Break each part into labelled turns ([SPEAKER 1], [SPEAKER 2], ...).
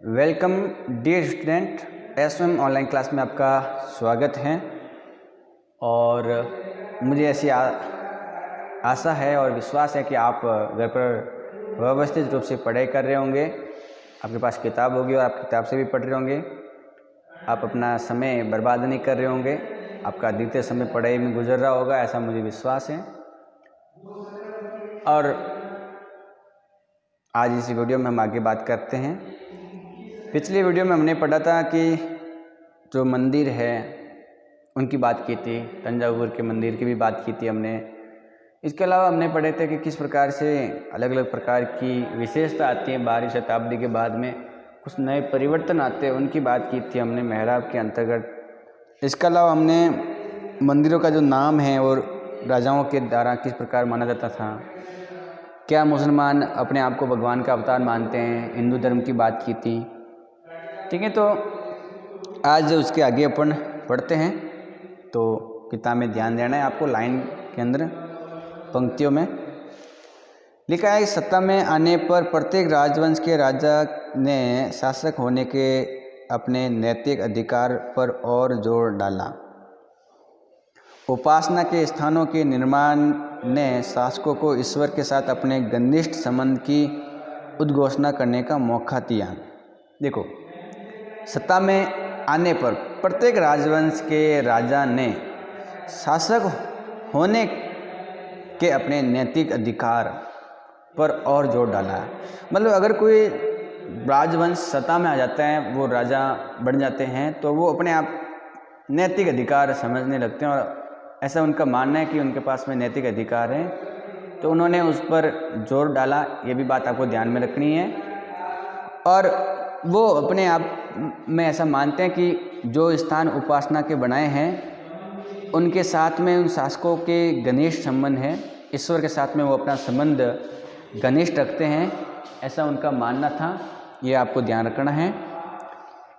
[SPEAKER 1] Welcome dear student, SM online class में आपका स्वागत है। और मुझे ऐसी आशा है और विश्वास है कि आप घर पर व्यवस्थित रूप से पढ़ाई कर रहे होंगे। आपके पास किताब होगी और आप किताब से भी पढ़ रहे होंगे। आप अपना समय बर्बाद नहीं कर रहे होंगे। आपका अधिकतर समय पढ़ाई में गुजर रहा होगा, ऐसा मुझे विश्वास है। और आज इस वीडियो में हम आगे बात करते हैं। पिछली वीडियो में हमने पढ़ा था कि जो मंदिर है उनकी बात की थी, तंजावुर के मंदिर की भी बात की थी हमने। इसके अलावा हमने पढ़े थे कि किस प्रकार से अलग अलग प्रकार की विशेषता आती है 12वीं शताब्दी के बाद में, कुछ नए परिवर्तन आते हैं, उनकी बात की थी हमने मेहराब के अंतर्गत। इसके अलावा हमने मंदिरों का जो नाम है और राजाओं के द्वारा किस प्रकार माना जाता था, क्या मुसलमान अपने आप को भगवान का अवतार मानते हैं, हिंदू धर्म की बात की थी। ठीक है, तो आज उसके आगे अपन पढ़ते हैं। तो किताब में ध्यान देना है आपको। लाइन के अंदर पंक्तियों में लिखा है, सत्ता में आने पर प्रत्येक राजवंश के राजा ने शासक होने के अपने नैतिक अधिकार पर और जोर डाला। उपासना के स्थानों के निर्माण ने शासकों को ईश्वर के साथ अपने घनिष्ठ संबंध की उद्घोषणा करने का मौका दिया। देखो, सत्ता में आने पर प्रत्येक राजवंश के राजा ने शासक होने के अपने नैतिक अधिकार पर और जोर डाला। मतलब अगर कोई राजवंश सत्ता में आ जाता है, वो राजा बन जाते हैं, तो वो अपने आप नैतिक अधिकार समझने लगते हैं और ऐसा उनका मानना है कि उनके पास में नैतिक अधिकार है, तो उन्होंने उस पर जोर डाला। ये भी बात आपको ध्यान में रखनी है। और वो अपने आप में ऐसा मानते हैं कि जो स्थान उपासना के बनाए हैं उनके साथ में उन शासकों के घनिष्ठ संबंध है, ईश्वर के साथ में वो अपना संबंध घनिष्ठ रखते हैं, ऐसा उनका मानना था। ये आपको ध्यान रखना है।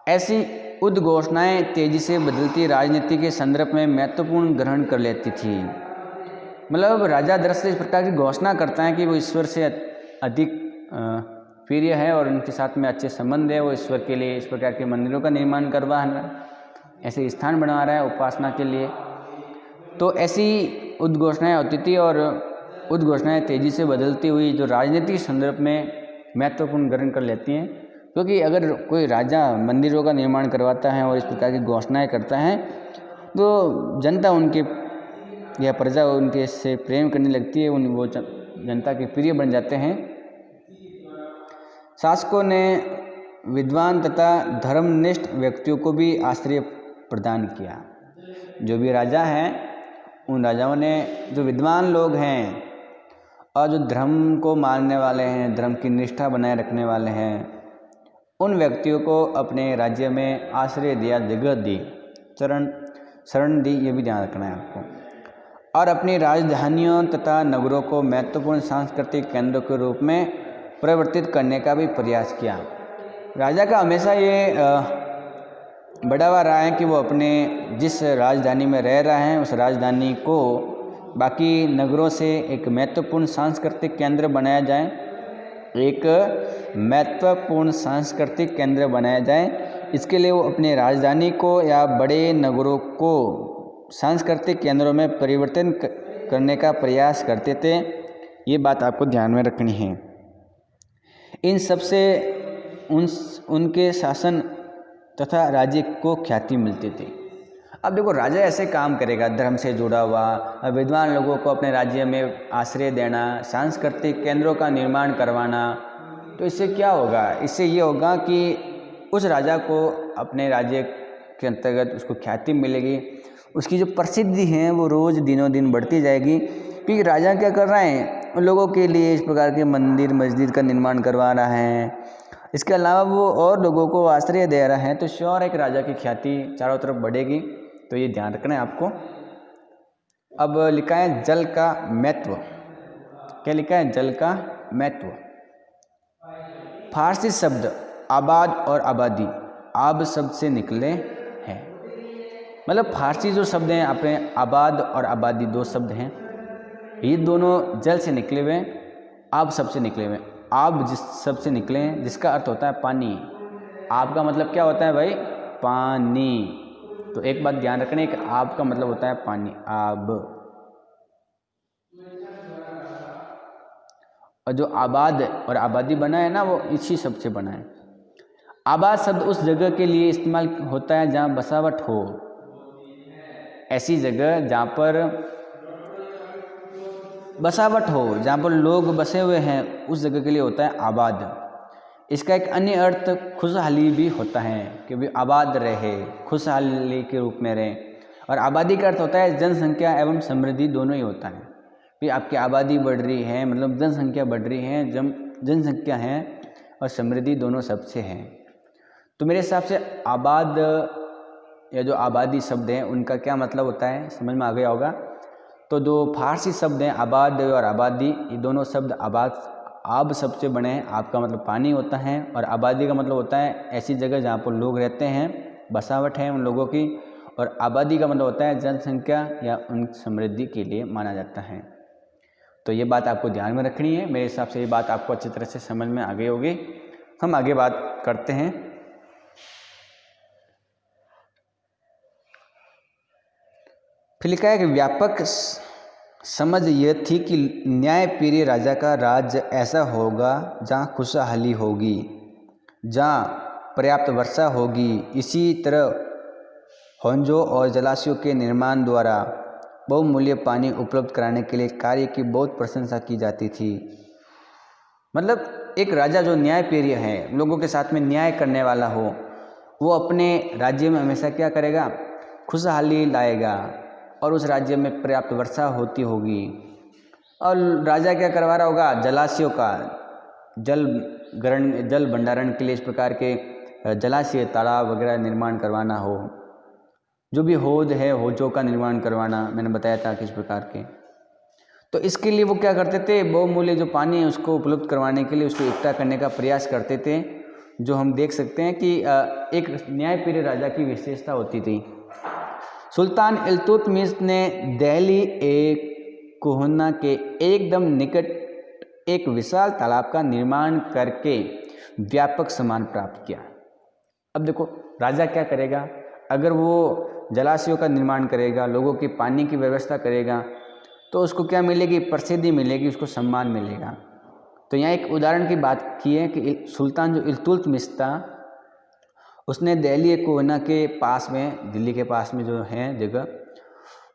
[SPEAKER 1] ऐसी उद्घोषणाएं तेजी से बदलती राजनीति के संदर्भ में महत्वपूर्ण ग्रहण कर लेती थी। मतलब राजा दरअसल इस प्रकार की घोषणा करता है कि वो ईश्वर से अधिक प्रिय है और उनके साथ में अच्छे संबंध है। वो ईश्वर के लिए इस प्रकार के मंदिरों का निर्माण करवा रहा है, ऐसे स्थान बना रहा है उपासना के लिए। तो ऐसी उद्घोषणाएं होती थी और उद्घोषणाएं तेजी से बदलती हुई जो राजनीतिक संदर्भ में महत्वपूर्ण ग्रहण कर लेती हैं। क्योंकि अगर कोई राजा मंदिरों का निर्माण करवाता है और इस प्रकार की घोषणाएं करता है, तो जनता उनके या प्रजा उनके से प्रेम करने लगती है, वो जनता के प्रिय बन जाते हैं। शासकों ने विद्वान तथा धर्मनिष्ठ व्यक्तियों को भी आश्रय प्रदान किया। जो भी राजा हैं, उन राजाओं ने जो विद्वान लोग हैं और जो धर्म को मानने वाले हैं, धर्म की निष्ठा बनाए रखने वाले हैं, उन व्यक्तियों को अपने राज्य में आश्रय दिया, जगह दी, शरण दी। ये भी ध्यान रखना है आपको। और अपनी राजधानियों तथा नगरों को महत्वपूर्ण सांस्कृतिक केंद्रों के रूप में परिवर्तित करने का भी प्रयास किया। राजा का हमेशा ये बढ़ावा रहा है कि वो अपने जिस राजधानी में रह रहा है उस राजधानी को बाकी नगरों से एक महत्वपूर्ण सांस्कृतिक केंद्र बनाया जाए, एक महत्वपूर्ण सांस्कृतिक केंद्र बनाया जाए। इसके लिए वो अपने राजधानी को या बड़े नगरों को सांस्कृतिक केंद्रों में परिवर्तन करने का प्रयास करते थे। ये बात आपको ध्यान में रखनी है। इन सबसे उनके शासन तथा राज्य को ख्याति मिलती थी। अब देखो, राजा ऐसे काम करेगा धर्म से जुड़ा हुआ, विद्वान लोगों को अपने राज्य में आश्रय देना, सांस्कृतिक केंद्रों का निर्माण करवाना, तो इससे क्या होगा? इससे ये होगा कि उस राजा को अपने राज्य के अंतर्गत उसको ख्याति मिलेगी, उसकी जो प्रसिद्धि है वो रोज़ दिनों दिन बढ़ती जाएगी। क्योंकि राजा क्या कर रहा है, उन लोगों के लिए इस प्रकार के मंदिर मस्जिद का निर्माण करवा रहा है, इसके अलावा वो और लोगों को आश्रय दे रहा है, तो श्योर एक राजा की ख्याति चारों तरफ बढ़ेगी। तो ये ध्यान रखना है आपको। अब लिखा है जल का महत्व। क्या लिखा है? जल का महत्व। फारसी शब्द आबाद और आबादी आब शब्द से निकले हैं। मतलब फारसी जो शब्द हैं अपने आबाद और आबादी दो शब्द हैं, ये दोनों जल से निकले हुए, आब शब्द से निकले हुए। आब जिस शब्द से निकले हैं जिसका अर्थ होता है पानी, आप का मतलब क्या होता है भाई? पानी। तो एक बात ध्यान रखना कि आप का मतलब होता है पानी, आब। और जो आबाद और आबादी बना है ना, वो इसी शब्द से बना है। आबाद शब्द उस जगह के लिए इस्तेमाल होता है जहाँ बसावट हो, ऐसी जगह जहाँ पर बसावट हो, जहाँ पर लोग बसे हुए हैं, उस जगह के लिए होता है आबाद। इसका एक अन्य अर्थ खुशहाली भी होता है कि भी आबाद रहे, खुशहाली के रूप में रहे। और आबादी का अर्थ होता है जनसंख्या एवं समृद्धि दोनों ही होता है। भी आपकी आबादी बढ़ रही है मतलब जनसंख्या बढ़ रही है, जनसंख्या है और समृद्धि दोनों सबसे है। तो मेरे हिसाब से आबाद या जो आबादी शब्द हैं उनका क्या मतलब होता है समझ में आ गया होगा। तो जो फारसी शब्द हैं आबाद और आबादी, ये दोनों शब्द आब शब्द से बने हैं। आब का मतलब पानी होता है और आबादी का मतलब होता है ऐसी जगह जहाँ पर लोग रहते हैं, बसावट है उन लोगों की। और आबादी का मतलब होता है जनसंख्या या उन समृद्धि के लिए माना जाता है। तो ये बात आपको ध्यान में रखनी है। मेरे हिसाब से ये बात आपको अच्छी तरह से समझ में आ गई होगी। हम आगे बात करते हैं। फिर लिखा है कि व्यापक समझ यह थी कि न्यायप्रिय राजा का राज्य ऐसा होगा जहाँ खुशहाली होगी, जहाँ पर्याप्त वर्षा होगी। इसी तरह होंजों और जलाशयों के निर्माण द्वारा बहुमूल्य पानी उपलब्ध कराने के लिए कार्य की बहुत प्रशंसा की जाती थी। मतलब एक राजा जो न्यायप्रिय है, लोगों के साथ में न्याय करने वाला हो, वो अपने राज्य में हमेशा क्या करेगा? खुशहाली लाएगा और उस राज्य में पर्याप्त वर्षा होती होगी। और राजा क्या करवा रहा होगा? जलाशयों का जल भंडारण के लिए इस प्रकार के जलाशय, तालाब वगैरह निर्माण करवाना हो। जो भी हौज है, हौजों का निर्माण करवाना, मैंने बताया था किस प्रकार के। तो इसके लिए वो क्या करते थे? बहुमूल्य जो पानी है उसको उपलब्ध करवाने के लिए उसको इकट्ठा करने का प्रयास करते थे। जो हम देख सकते हैं कि एक न्यायप्रिय राजा की विशेषता होती थी। सुल्तान इल्तुतमिश ने दिल्ली एक कोहना के एकदम निकट एक विशाल तालाब का निर्माण करके व्यापक सम्मान प्राप्त किया। अब देखो राजा क्या करेगा? अगर वो जलाशयों का निर्माण करेगा, लोगों की पानी की व्यवस्था करेगा, तो उसको क्या मिलेगी? प्रसिद्धि मिलेगी, उसको सम्मान मिलेगा। तो यहाँ एक उदाहरण की बात की है कि सुल्तान जो इल्तुतमिश था, उसने दिल्ली कोहना के पास में, दिल्ली के पास में जो है जगह,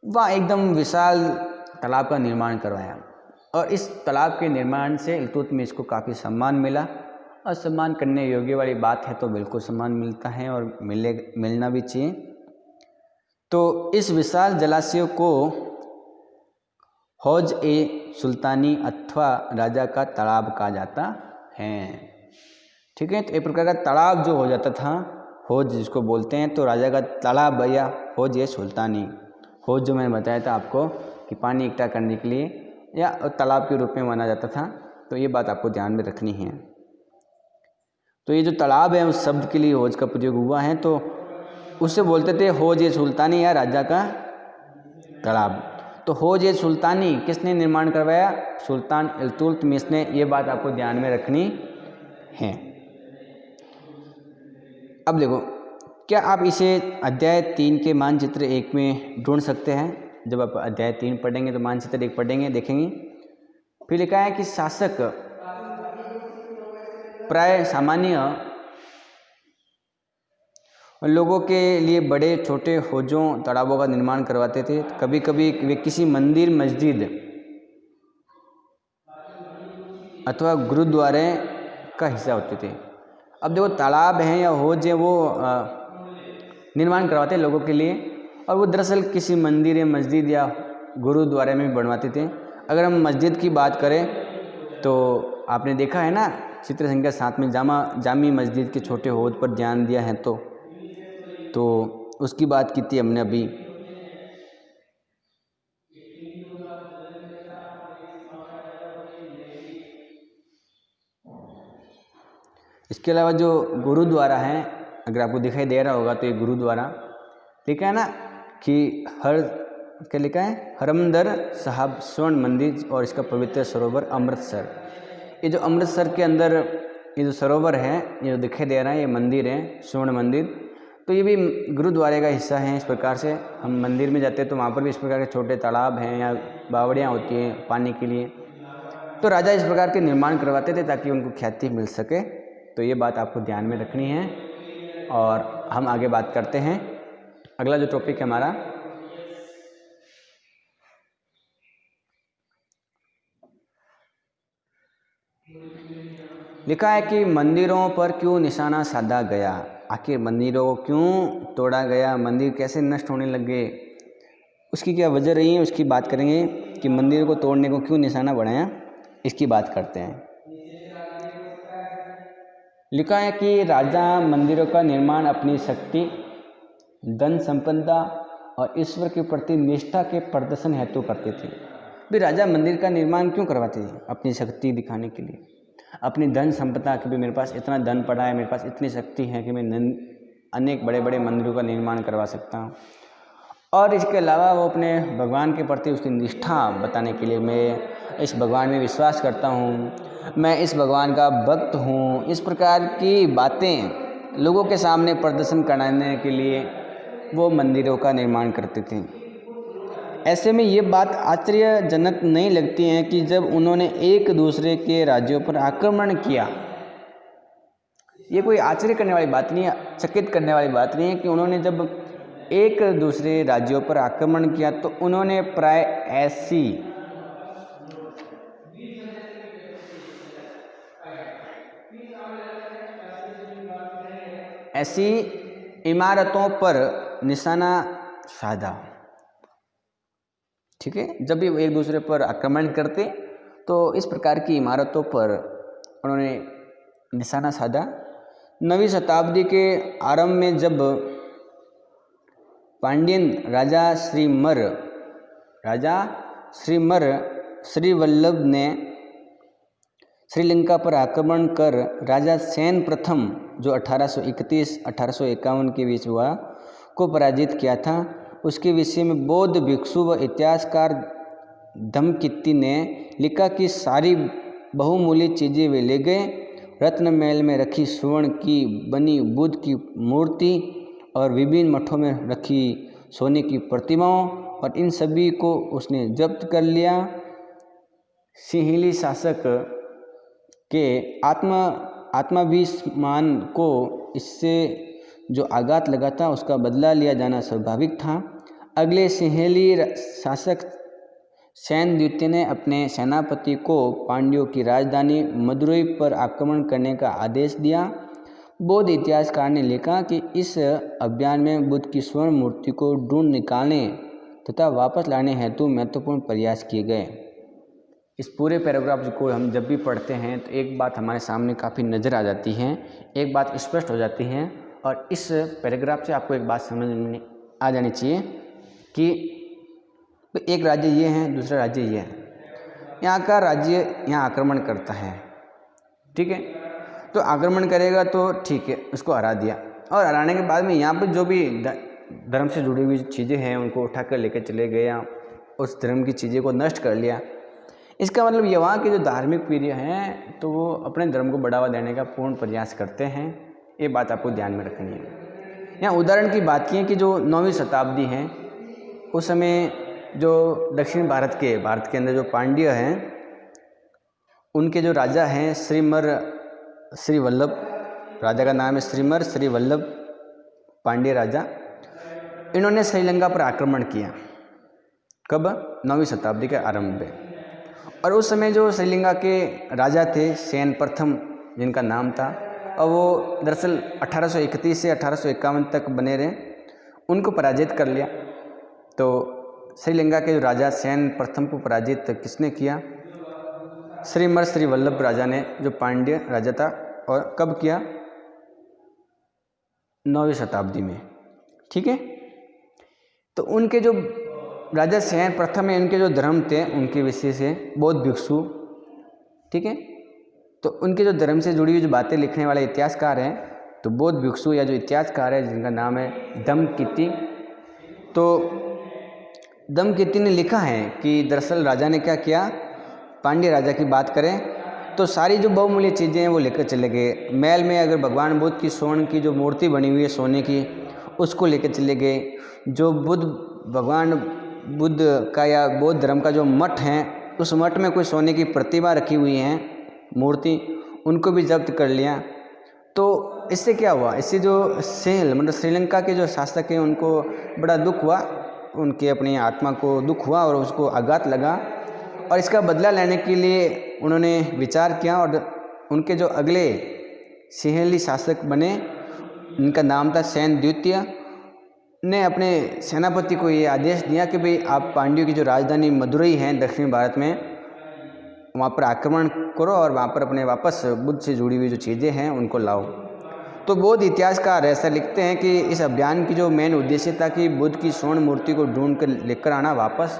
[SPEAKER 1] वहाँ एकदम विशाल तालाब का निर्माण करवाया। और इस तालाब के निर्माण से इल्तुतमिश को काफ़ी सम्मान मिला। और सम्मान करने योग्य वाली बात है, तो बिल्कुल सम्मान मिलता है और मिलना भी चाहिए। तो इस विशाल जलाशय को हौज ए सुल्तानी अथवा राजा का तालाब कहा जाता है। ठीक है, तो एक प्रकार का तालाब जो हो जाता था, हौज जिसको बोलते हैं, तो राजा का तालाब या हौज ए सुल्तानी। हौज जो मैंने बताया था आपको कि पानी इकट्ठा करने के लिए या तालाब के रूप में माना जाता था। तो ये बात आपको ध्यान में रखनी है। तो ये जो तालाब है उस शब्द के लिए हौज का प्रयोग हुआ है, तो उससे बोलते थे हौज ए सुल्तानी या राजा का तालाब। तो हौज ए सुल्तानी किसने निर्माण करवाया? सुल्तान इल्तुतमिश ने। ये बात आपको ध्यान में रखनी है। अब देखो, क्या आप इसे अध्याय 3 के मानचित्र 1 में ढूंढ सकते हैं? जब आप अध्याय 3 पढ़ेंगे तो मानचित्र 1 पढ़ेंगे, देखेंगे। फिर लिखा है कि शासक प्राय सामान्य लोगों के लिए बड़े छोटे हौजों, तालाबों का निर्माण करवाते थे। कभी कभी वे किसी मंदिर, मस्जिद अथवा गुरुद्वारे का हिस्सा होते थे। अब देखो तालाब हैं या हौज हैं, वो निर्माण करवाते लोगों के लिए, और वो दरअसल किसी मंदिर या मस्जिद या गुरुद्वारे में भी बनवाते थे। अगर हम मस्जिद की बात करें तो आपने देखा है ना, चित्र संख्या 7 में जामी मस्जिद के छोटे हौज पर ध्यान दिया है। तो उसकी बात की थी हमने अभी। इसके अलावा जो गुरुद्वारा है, अगर आपको दिखाई दे रहा होगा तो ये गुरुद्वारा लिखा है ना कि क्या लिखा है? हरमंदर साहब स्वर्ण मंदिर और इसका पवित्र सरोवर अमृतसर। ये जो अमृतसर के अंदर ये जो सरोवर है, ये जो दिखाई दे रहा है, ये मंदिर है, स्वर्ण मंदिर। तो ये भी गुरुद्वारे का हिस्सा है। इस प्रकार से हम मंदिर में जाते हैं तो वहाँ पर भी इस प्रकार के छोटे तालाब हैं या बावड़ियाँ होती हैं पानी के लिए। तो राजा इस प्रकार के निर्माण करवाते थे ताकि उनको ख्याति मिल सके। तो ये बात आपको ध्यान में रखनी है। और हम आगे बात करते हैं। अगला जो टॉपिक है हमारा, लिखा है कि मंदिरों पर क्यों निशाना साधा गया। आखिर मंदिरों को क्यों तोड़ा गया, मंदिर कैसे नष्ट होने लगे, उसकी क्या वजह रही है, उसकी बात करेंगे कि मंदिर को तोड़ने को क्यों निशाना बनाया, इसकी बात करते हैं। लिखा है कि राजा मंदिरों का निर्माण अपनी शक्ति, धन संपदा और ईश्वर के प्रति निष्ठा के प्रदर्शन हेतु करते थे। भी राजा मंदिर का निर्माण क्यों करवाते थे? अपनी शक्ति दिखाने के लिए, अपनी धन संपदा कि भी मेरे पास इतना धन पड़ा है, मेरे पास इतनी शक्ति है कि मैं अनेक बड़े बड़े मंदिरों का निर्माण करवा सकता हूँ। और इसके अलावा वो अपने भगवान के प्रति उसकी निष्ठा बताने के लिए, मैं इस भगवान में विश्वास करता हूँ, मैं इस भगवान का भक्त हूँ, इस प्रकार की बातें लोगों के सामने प्रदर्शन कराने के लिए वो मंदिरों का निर्माण करते थे। ऐसे में ये बात आश्चर्यजनक नहीं लगती है कि जब उन्होंने एक दूसरे के राज्यों पर आक्रमण किया, ये कोई आश्चर्य करने वाली बात नहीं है, चकित करने वाली बात नहीं है कि उन्होंने जब एक दूसरे राज्यों पर आक्रमण किया तो उन्होंने प्राय ऐसी इमारतों पर निशाना साधा। ठीक है, जब भी एक दूसरे पर आक्रमण करते तो इस प्रकार की इमारतों पर उन्होंने निशाना साधा। 9वीं शताब्दी के आरंभ में जब पांड्यन राजा श्रीवल्लभ ने श्रीलंका पर आक्रमण कर राजा सेन प्रथम, जो 1831-1851 के बीच हुआ, को पराजित किया था। उसके विषय में बौद्ध भिक्षु व इतिहासकार धम्मकित्ती ने लिखा कि सारी बहुमूल्य चीज़ें वे ले गए। रत्न महल में रखी स्वर्ण की बनी बुद्ध की मूर्ति और विभिन्न मठों में रखी सोने की प्रतिमाओं, और इन सभी को उसने जब्त कर लिया। सिंहली शासक के आत्माभिमान को इससे जो आघात लगा था उसका बदला लिया जाना स्वाभाविक था। अगले सिंहली शासक सेन द्वितीय ने अपने सेनापति को पांड्यों की राजधानी मदुरई पर आक्रमण करने का आदेश दिया। बौद्ध इतिहासकार ने लिखा कि इस अभियान में बुद्ध की स्वर्ण मूर्ति को ढूंढ निकालने तथा वापस लाने हेतु महत्वपूर्ण प्रयास किए गए। इस पूरे पैराग्राफ को हम जब भी पढ़ते हैं तो एक बात हमारे सामने काफ़ी नज़र आ जाती है, एक बात स्पष्ट हो जाती है। और इस पैराग्राफ से आपको एक बात समझ में आ जानी चाहिए कि एक राज्य ये है, दूसरा राज्य ये है। यहाँ का राज्य यहाँ आक्रमण करता है, ठीक है, तो आक्रमण करेगा तो ठीक है, उसको हरा दिया, और हराने के बाद में यहाँ पर जो भी धर्म से जुड़ी हुई चीज़ें हैं उनको उठा कर लेकर चले गए, या उस धर्म की चीज़ें को नष्ट कर लिया। इसका मतलब ये वहाँ के जो धार्मिक पीढ़ी हैं तो वो अपने धर्म को बढ़ावा देने का पूर्ण प्रयास करते हैं। ये बात आपको ध्यान में रखनी है। यहाँ उदाहरण की बात की है कि जो 9वीं शताब्दी है, उस समय जो दक्षिण भारत के अंदर जो पांड्य हैं उनके जो राजा हैं श्रीवल्लभ, राजा का नाम है श्रीवल्लभ पांड्य राजा, इन्होंने श्रीलंका पर आक्रमण किया। कब? 9वीं शताब्दी के आरंभ में। और उस समय जो श्रीलंका के राजा थे सेन प्रथम जिनका नाम था, और वो दरअसल 1831 से 1851 तक बने रहे, उनको पराजित कर लिया। तो श्रीलंका के जो राजा सेन प्रथम को पराजित किसने किया? श्रीवल्लभ राजा ने, जो पांड्य राजा था। और कब किया? 9वीं शताब्दी में, ठीक है। तो उनके जो राजा सेन प्रथम है, उनके जो धर्म थे उनके विषय से बौद्ध भिक्षु, ठीक है, तो उनके जो धर्म से जुड़ी हुई जो बातें लिखने वाले इतिहासकार हैं, तो बौद्ध भिक्षु या जो इतिहासकार है जिनका नाम है धम्मकित्ती, तो धम्मकित्ती ने लिखा है कि दरअसल राजा ने क्या किया, पांड्य राजा की बात करें तो सारी जो बहुमूल्य चीज़ें हैं वो लेकर चले गए। महल में अगर भगवान बुद्ध की स्वर्ण की जो मूर्ति बनी हुई है सोने की, उसको लेकर चले गए। जो भगवान बुद्ध का या बौद्ध धर्म का जो मठ है, उस मठ में कोई सोने की प्रतिमा रखी हुई है, मूर्ति, उनको भी जब्त कर लिया। तो इससे क्या हुआ, इससे जो मतलब श्रीलंका के जो शासक हैं उनको बड़ा दुख हुआ, उनके अपनी आत्मा को दुख हुआ और उसको आघात लगा, और इसका बदला लेने के लिए उन्होंने विचार किया। और उनके जो अगले सिंहली शासक बने, उनका नाम था सेन द्वितीय, ने अपने सेनापति को ये आदेश दिया कि भाई आप पांड्यों की जो राजधानी मदुरई है दक्षिण भारत में, वहाँ पर आक्रमण करो और वहाँ पर अपने वापस बुद्ध से जुड़ी हुई जो चीज़ें हैं उनको लाओ। तो बौद्ध इतिहासकार ऐसा लिखते हैं कि इस अभियान की जो मेन उद्देश्य था कि बुद्ध की स्वर्ण मूर्ति को ढूंढ कर लेकर आना वापस।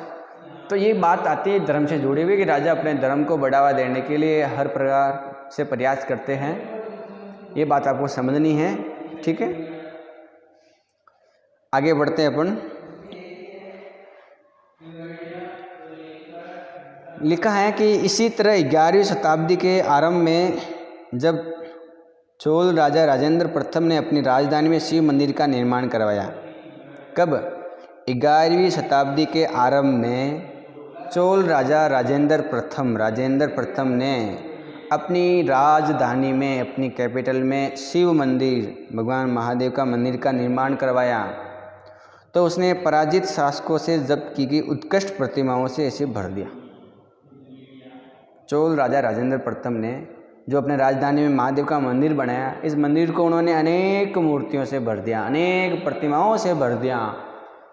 [SPEAKER 1] तो ये बात आती है धर्म से जुड़ी हुई कि राजा अपने धर्म को बढ़ावा देने के लिए हर प्रकार से प्रयास करते हैं। ये बात आपको समझनी है, ठीक है। आगे बढ़ते हैं अपन। लिखा है कि इसी तरह 11वीं शताब्दी के आरंभ में जब चोल राजा राजेंद्र प्रथम ने अपनी राजधानी में शिव मंदिर का निर्माण करवाया। कब? 11वीं शताब्दी के आरंभ में चोल राजा राजेंद्र प्रथम ने अपनी राजधानी में, अपनी कैपिटल में शिव मंदिर, भगवान महादेव का मंदिर का निर्माण करवाया। तो उसने पराजित शासकों से जब्त की गई उत्कृष्ट प्रतिमाओं से इसे भर दिया। चोल राजा राजेंद्र प्रथम ने जो अपने राजधानी में महादेव का मंदिर बनाया, इस मंदिर को उन्होंने अनेक मूर्तियों से भर दिया, अनेक प्रतिमाओं से भर दिया।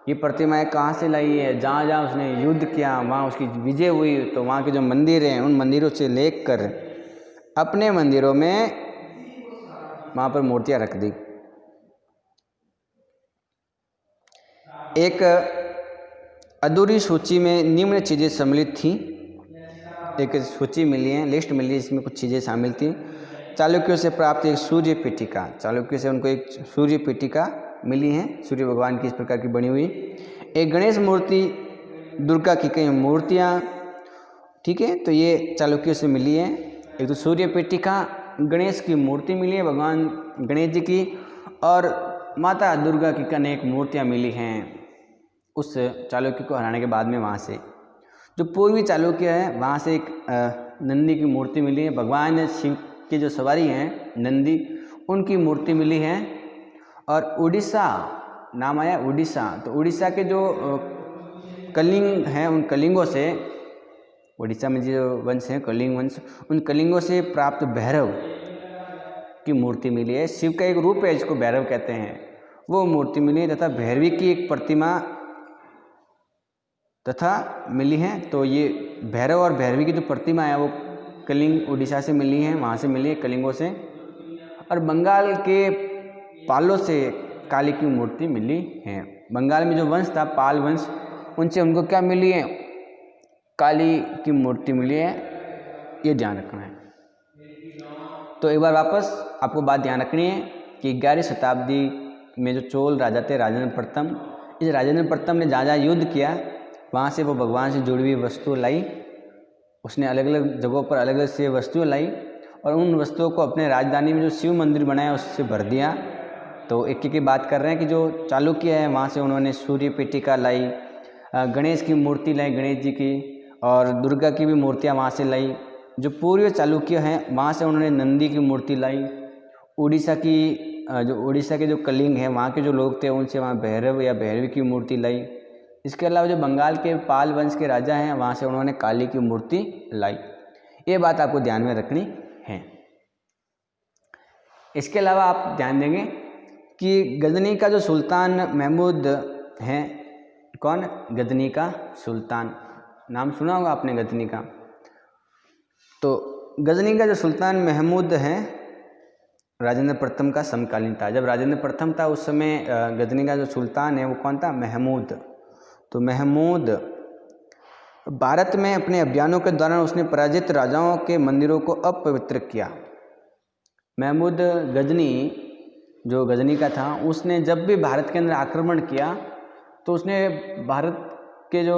[SPEAKER 1] ये प्रतिमाएं कहाँ से लाई है? जहाँ जहाँ उसने युद्ध किया, वहाँ उसकी विजय हुई, तो वहाँ के जो मंदिर हैं उन मंदिरों से लेकर अपने मंदिरों में वहाँ पर मूर्तियाँ रख दी। एक अधूरी सूची में निम्न चीज़ें सम्मिलित थी। एक सूची मिली है, लिस्ट मिली है, इसमें कुछ चीज़ें शामिल थी। चालुक्यों से प्राप्त एक सूर्य पीठिका, चालुक्यों से उनको एक सूर्य पीठिका मिली है, सूर्य भगवान की इस प्रकार की बनी हुई। एक गणेश मूर्ति, दुर्गा की कई मूर्तियाँ, ठीक है, तो ये चालुक्यों से मिली है। एक तो सूर्य पीठिका, गणेश की मूर्ति मिली है, भगवान गणेश जी की, और माता दुर्गा की अनेक मूर्तियाँ मिली हैं उस चालुक्य को हराने के बाद में। वहाँ से जो पूर्वी चालुक्य है, वहाँ से एक नंदी की मूर्ति मिली है, भगवान शिव की जो सवारी हैं नंदी, उनकी मूर्ति मिली है। और उड़ीसा नाम आया, उड़ीसा, तो उड़ीसा के जो कलिंग हैं, उन कलिंगों से, उड़ीसा में जो वंश हैं कलिंग वंश, उन कलिंगों से प्राप्त भैरव की मूर्ति मिली है। शिव का एक रूप है, इसको भैरव कहते हैं, वो मूर्ति मिली है, तथा भैरवी की एक प्रतिमा तथा मिली है। तो ये भैरव और भैरवी की जो प्रतिमा है वो कलिंग उड़ीसा से मिली है, वहाँ से मिली है, कलिंगों से। और बंगाल के पालों से काली की मूर्ति मिली है। बंगाल में जो वंश था पाल वंश, उनसे उनको क्या मिली है? काली की मूर्ति मिली है, ये ध्यान रखना है। तो एक बार वापस आपको बात ध्यान रखनी है कि 11वीं शताब्दी में जो चोल राजा थे राजेंद्र प्रथम, इस राजेंद्र प्रथम ने जहाँ जहाँ युद्ध किया वहाँ से वो भगवान से जुड़ी हुई वस्तु लाई। उसने अलग अलग जगहों पर अलग अलग से वस्तुएं लाई और उन वस्तुओं को अपने राजधानी में जो शिव मंदिर बनाया उससे भर दिया। तो एक की बात कर रहे हैं कि जो चालुक्य है वहाँ से उन्होंने सूर्य पीठिका लाई, गणेश की मूर्ति लाई, गणेश जी की, और दुर्गा की भी मूर्तियाँ वहाँ से लाई। जो पूर्व चालुक्य हैं वहाँ से उन्होंने नंदी की मूर्ति लाई। उड़ीसा के जो कलिंग हैं वहाँ के जो लोग थे उनसे वहाँ भैरव या भैरवी की मूर्ति लाई। इसके अलावा जो बंगाल के पाल वंश के राजा हैं वहाँ से उन्होंने काली की मूर्ति लाई। ये बात आपको ध्यान में रखनी है। इसके अलावा आप ध्यान देंगे कि गजनी का जो सुल्तान महमूद हैं, कौन? गजनी का सुल्तान, नाम सुना होगा आपने गजनी का। तो गजनी का जो सुल्तान महमूद हैं राजेंद्र प्रथम का समकालीन था। जब राजेंद्र प्रथम था उस समय गजनी का जो सुल्तान है वो कौन था? महमूद। तो महमूद भारत में अपने अभियानों के दौरान उसने पराजित राजाओं के मंदिरों को अपवित्र किया। महमूद गजनी, जो गजनी का था, उसने जब भी भारत के अंदर आक्रमण किया तो उसने भारत के जो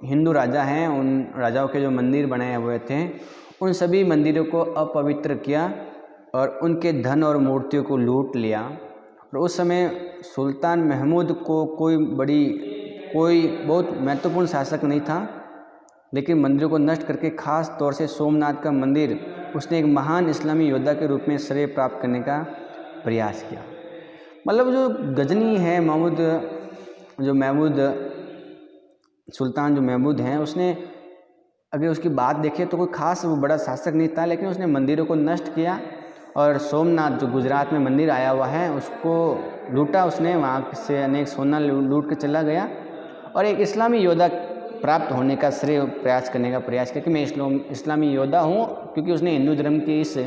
[SPEAKER 1] हिंदू राजा हैं उन राजाओं के जो मंदिर बनाए हुए थे उन सभी मंदिरों को अपवित्र किया और उनके धन और मूर्तियों को लूट लिया। और उस समय सुल्तान महमूद को कोई बहुत महत्वपूर्ण शासक नहीं था, लेकिन मंदिरों को नष्ट करके खास तौर से सोमनाथ का मंदिर उसने एक महान इस्लामी योद्धा के रूप में श्रेय प्राप्त करने का प्रयास किया। मतलब जो गजनी है सुल्तान जो महमूद हैं, उसने अगर उसकी बात देखें तो कोई खास वो बड़ा शासक नहीं था, लेकिन उसने मंदिरों को नष्ट किया और सोमनाथ जो गुजरात में मंदिर आया हुआ है उसको लूटा उसने, वहाँ से अनेक सोना लूट के चला गया और एक इस्लामी योद्धा प्राप्त होने का श्रेय प्रयास करने का प्रयास किया कि मैं इस्लामी योद्धा हूँ, क्योंकि उसने हिंदू धर्म की इस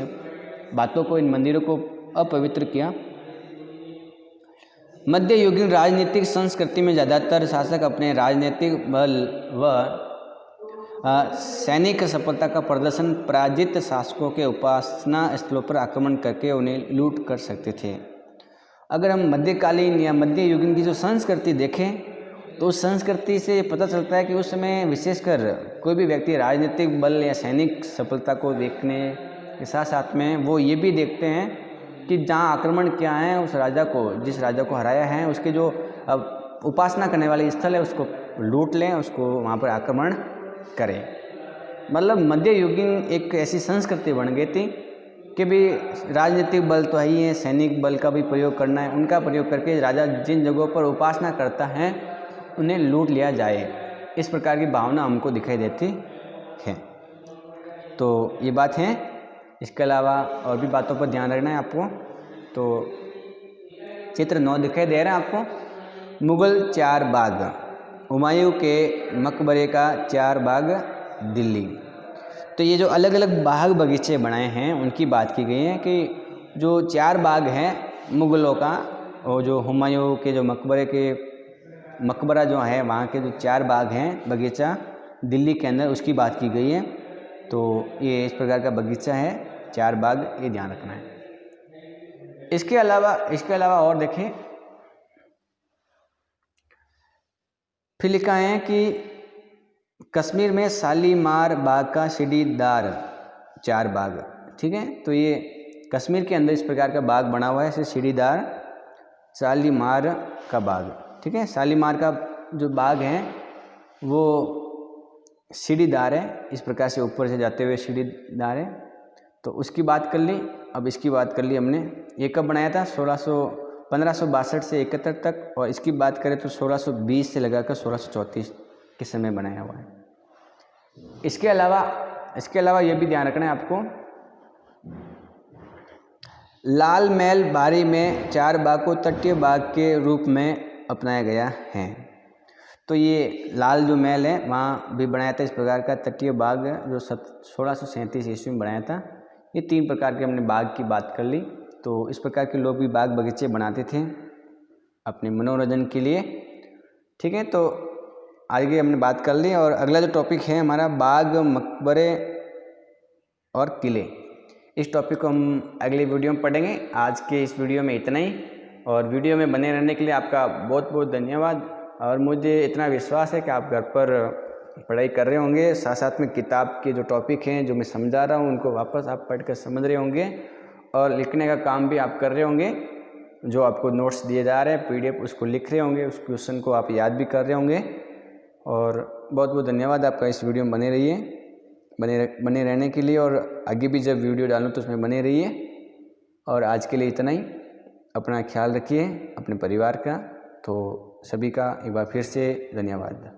[SPEAKER 1] बातों को, इन मंदिरों को अपवित्र किया। मध्ययुगीन राजनीतिक संस्कृति में ज़्यादातर शासक अपने राजनीतिक बल व सैनिक सफलता का प्रदर्शन पराजित शासकों के उपासना स्थलों पर आक्रमण करके उन्हें लूट कर सकते थे। अगर हम मध्यकालीन या मध्ययुगीन की जो संस्कृति देखें तो उस संस्कृति से पता चलता है कि उस समय विशेषकर कोई भी व्यक्ति राजनीतिक बल या सैनिक सफलता को देखने के साथ साथ में वो ये भी देखते हैं कि जहाँ आक्रमण किया है उस राजा को, जिस राजा को हराया है, उसके जो उपासना करने वाले स्थल है उसको लूट लें, उसको वहाँ पर आक्रमण करें। मतलब मध्ययुगीन एक ऐसी संस्कृति बन गई थी कि भी राजनीतिक बल तो है ही है, सैनिक बल का भी प्रयोग करना है, उनका प्रयोग करके राजा जिन जगहों पर उपासना करता है उन्हें लूट लिया जाए। इस प्रकार की भावना हमको दिखाई देती है। तो ये बात है। इसके अलावा और भी बातों पर ध्यान रखना है आपको। तो चित्र 9 दिखाई दे रहा है आपको, मुगल 4 बाग, हुमायूं के मकबरे का 4 बाग दिल्ली। तो ये जो अलग अलग बाग बगीचे बनाए हैं उनकी बात की गई है कि जो 4 बाग हैं मुग़लों का, और जो हुमायूं के जो मकबरा जो है वहाँ के जो 4 बाग हैं बगीचा दिल्ली के अंदर, उसकी बात की गई है। तो ये इस प्रकार का बगीचा है, 4 बाग, ये ध्यान रखना है। इसके अलावा और देखें, फिर लिखा है कि कश्मीर में शालीमार बाग का सीढ़ीदार 4 बाग, ठीक है। तो ये कश्मीर के अंदर इस प्रकार का बाग बना हुआ है, इसे सीढ़ीदार शालीमार का बाग, ठीक है। शालीमार का जो बाग है वो सीढ़ीदार है, इस प्रकार से ऊपर से जाते हुए सीढ़ीदार है। तो उसकी बात कर ली। अब इसकी बात कर ली हमने। ये कब बनाया था? 1562 से 71 तक, और इसकी बात करें तो 1620 से लगाकर 1634 के समय बनाया हुआ है। इसके अलावा ये भी ध्यान रखना है आपको, लाल महल बारी में 4 बाग को तटीय बाग के रूप में अपनाया गया है। तो ये लाल जो महल है वहाँ भी बनाया था इस प्रकार का तटीय बाग, जो 1637 ईस्वी में बनाया था। ये 3 प्रकार के हमने बाग की बात कर ली। तो इस प्रकार के लोग भी बाग बगीचे बनाते थे अपने मनोरंजन के लिए, ठीक है। तो आगे हमने बात कर ली, और अगला जो टॉपिक है हमारा बाग, मकबरे और किले। इस टॉपिक को हम अगले वीडियो में पढ़ेंगे। आज के इस वीडियो में इतना ही, और वीडियो में बने रहने के लिए आपका बहुत बहुत धन्यवाद। और मुझे इतना विश्वास है कि आप घर पर पढ़ाई कर रहे होंगे, साथ साथ में किताब के जो टॉपिक हैं जो मैं समझा रहा हूँ उनको वापस आप पढ़ कर समझ रहे होंगे, और लिखने का काम भी आप कर रहे होंगे। जो आपको नोट्स दिए जा रहे हैं PDF, उसको लिख रहे होंगे, उस क्वेश्चन को आप याद भी कर रहे होंगे। और बहुत बहुत धन्यवाद आपका इस वीडियो में बने रहिए, बने रहने के लिए, और आगे भी जब वीडियो डालूँ तो उसमें बने रहिए। और आज के लिए इतना ही। अपना ख्याल रखिए, अपने परिवार का। तो सभी का एक बार फिर से धन्यवाद।